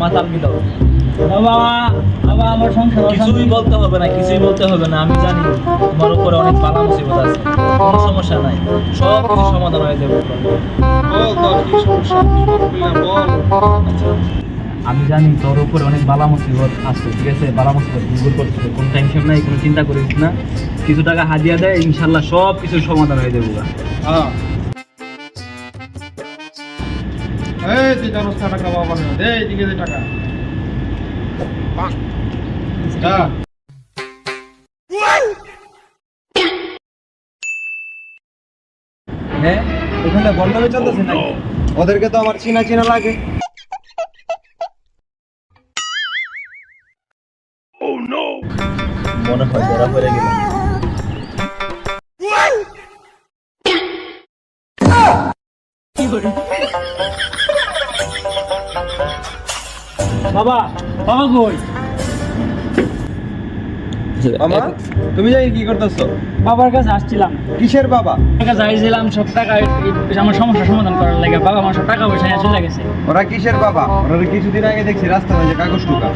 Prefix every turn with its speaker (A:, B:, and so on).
A: মাতাল মিলাও।
B: বাবা বাবা আমার সংসার
A: কিছুই বলতে হবে না, কিছুই বলতে হবে না। আমি জানি তোমার উপরে অনেক বালা মুসিবত আছে, কোনো সমস্যা নাই, সব কিছু সমাধান হয়ে যাবে।
C: বল তোর কি সমস্যা, বল।
A: আমি জানি তোর উপরে অনেক বালা মুসিবত আছে, ঠিক আছে? বালা মুসিবত দূর করতে হবে, কোনো টেনশন নাই, কোনো চিন্তা করিস না। কিছু টাকা হাদিয়া দেয়, ইনশাল্লাহ সব কিছুর সমাধান হয়ে যাবে।
C: হ্যাঁ এই তুই জানোস না টাকা বাবা না দে, এদিকে দে টাকা। হ্যাঁ
D: হ্যাঁ ওখানে বন্ধবে চলতেছে নাকি? ওদেরকে তো আমার চিনা চিনা লাগে।
A: মনে হয় ধরা পড়ে গেল।
B: বাবা বাবা কই?
D: মামা তুমি যাই কি করতেছো?
B: বাবার কাছে আসছিলাম,
D: কিসের বাবা?
B: বাবার কাছে আইছিলাম সব টাকা আমার সমস্যার সমাধান করার লাগে। বাবা আমার সব টাকা পয়সা নিয়ে চলে গেছে।
D: ওরা কিসের বাবা? ওরা কিছুদিন আগে দেখছি রাস্তা মাঝে কাগজ টুকা।